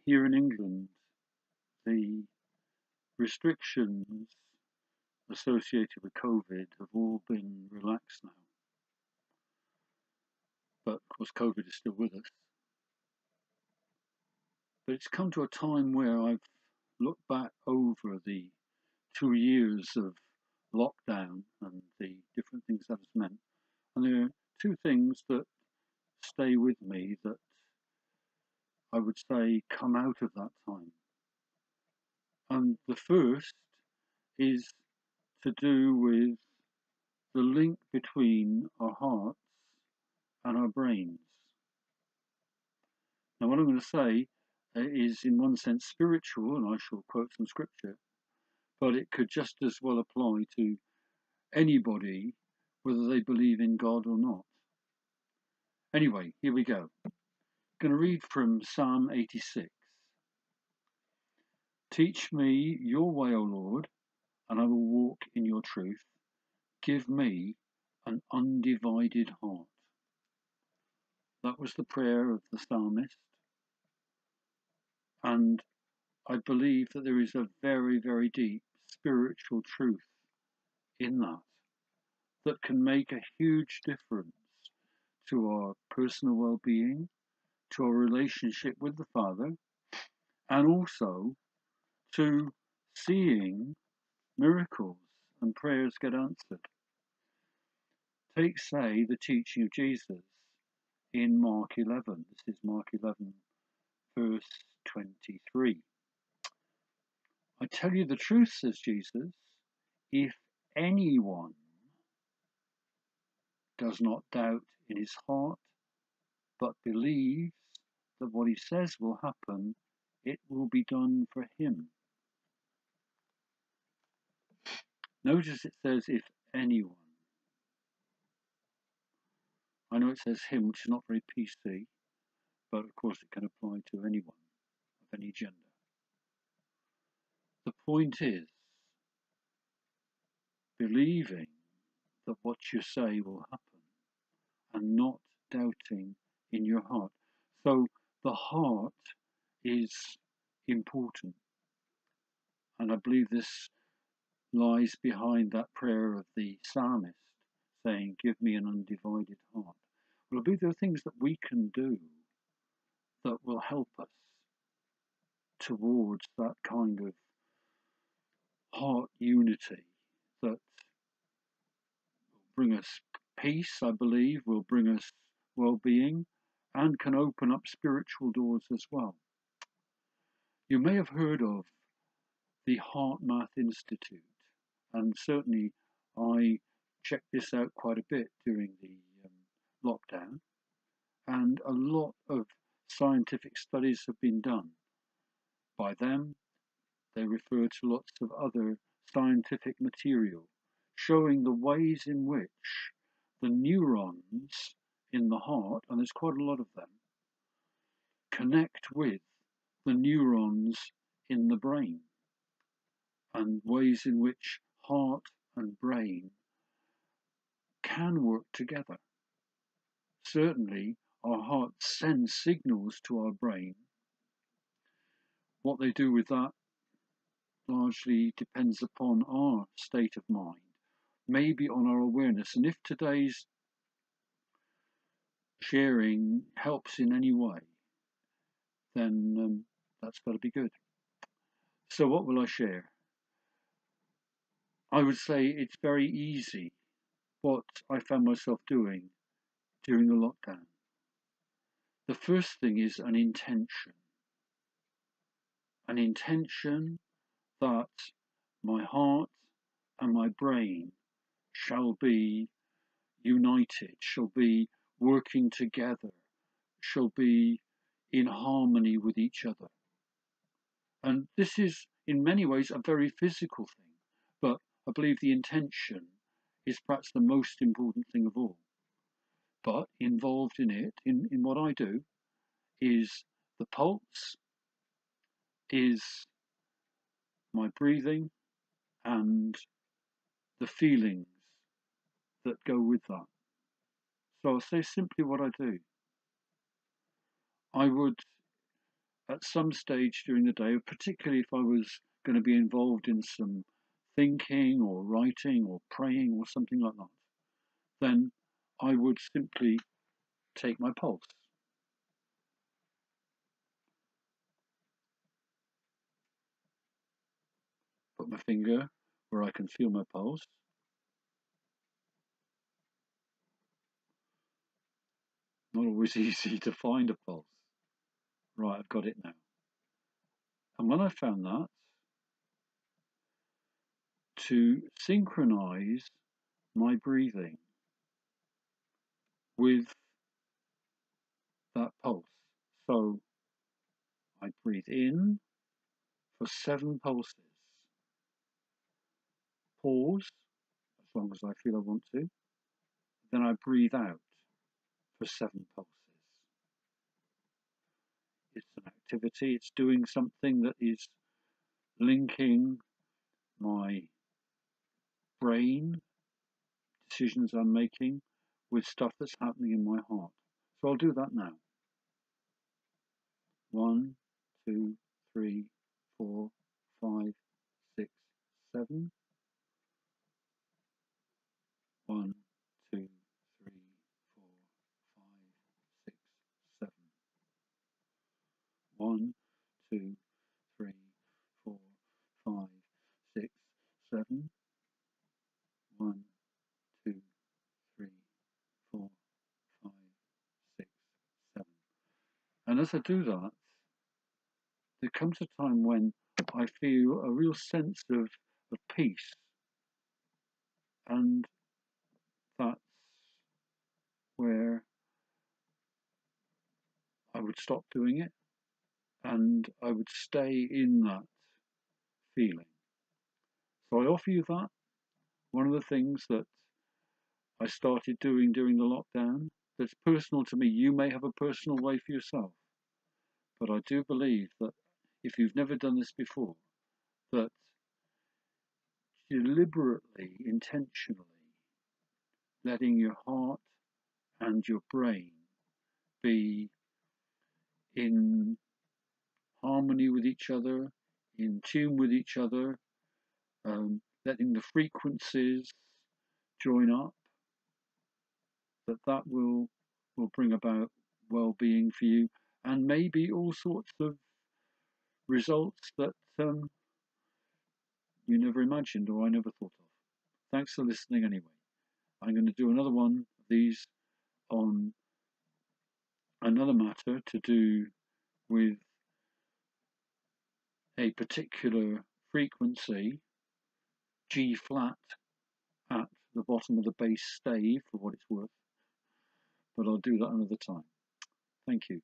here in England, the restrictions associated with COVID have all been relaxed now. But of course, COVID is still with us. But it's come to a time where I've looked back over the 2 years of lockdown and the different things that has meant. And there are two things that stay with me that I would say come out of that time. And the first is to do with the link between our hearts and our brains. Now, what I'm going to say is, in one sense, spiritual, and I shall quote some scripture, but it could just as well apply to anybody, whether they believe in God or not. Anyway, here we go. I'm going to read from Psalm 86. Teach me your way, O Lord, and I will walk in your truth. Give me an undivided heart. That was the prayer of the psalmist. And I believe that there is a very, very deep spiritual truth in that can make a huge difference to our personal well-being, to our relationship with the Father, and also to seeing miracles and prayers get answered. Take, say, the teaching of Jesus in Mark 11. This is Mark 11, verse 23. I tell you the truth, says Jesus, if anyone does not doubt in his heart, but believes that what he says will happen, it will be done for him. Notice it says, if anyone. I know it says him, which is not very PC, but of course it can apply to anyone of any gender. The point is believing that what you say will happen and not doubting in your heart. So the heart is important. And I believe this lies behind that prayer of the psalmist saying, give me an undivided heart. Well, I believe there are things that we can do that will help us towards that kind of heart unity that will bring us peace, I believe, will bring us well-being, and can open up spiritual doors as well. You may have heard of the Heart Math Institute, and certainly I checked this out quite a bit during the lockdown, and a lot of scientific studies have been done by them. They refer to lots of other scientific material showing the ways in which the neurons in the heart, and there's quite a lot of them, connect with the neurons in the brain, and ways in which heart and brain can work together. Certainly, our hearts send signals to our brain. What they do with that largely depends upon our state of mind, maybe on our awareness. And if today's sharing helps in any way, then that's got to be good. So what will I share? I would say it's very easy what I found myself doing during the lockdown. The first thing is an intention. An intention that my heart and my brain shall be united, shall be working together, shall be in harmony with each other. And this is in many ways a very physical thing, but I believe the intention is perhaps the most important thing of all. But involved in it, in what I do, is the pulse, is my breathing, and the feelings that go with that. So I'll say simply what I do. I would at some stage during the day, particularly if I was going to be involved in some thinking or writing or praying or something like that, then I would simply take my pulse, put my finger where I can feel my pulse. Not always easy to find a pulse. Right, I've got it now. And when I found that, to synchronize my breathing with that pulse. So I breathe in for 7 pulses, pause as long as I feel I want to, then I breathe out for 7 pulses. It's an activity, it's doing something that is linking my brain, decisions I'm making, with stuff that's happening in my heart. So I'll do that now. 1, 2, 3, 4, 5, 6, 7. 1, 2, 3, 4, 5, 6, 7. 1, 2, 3, 4, 5, 6, 7. 1, 2, 3, 4, 5, 6, 7. And as I do that, there comes a time when I feel a real sense of peace, and that's where I would stop doing it and I would stay in that feeling. So I offer you that. One of the things that I started doing during the lockdown that's personal to me, you may have a personal way for yourself, but I do believe that if you've never done this before, that deliberately, intentionally letting your heart and your brain be in harmony with each other, in tune with each other, letting the frequencies join up, that will bring about well-being for you, and maybe all sorts of results that you never imagined or I never thought of. Thanks for listening anyway. I'm going to do another one of these on another matter to do with a particular frequency, G flat, at the bottom of the bass stave for what it's worth, but I'll do that another time. Thank you.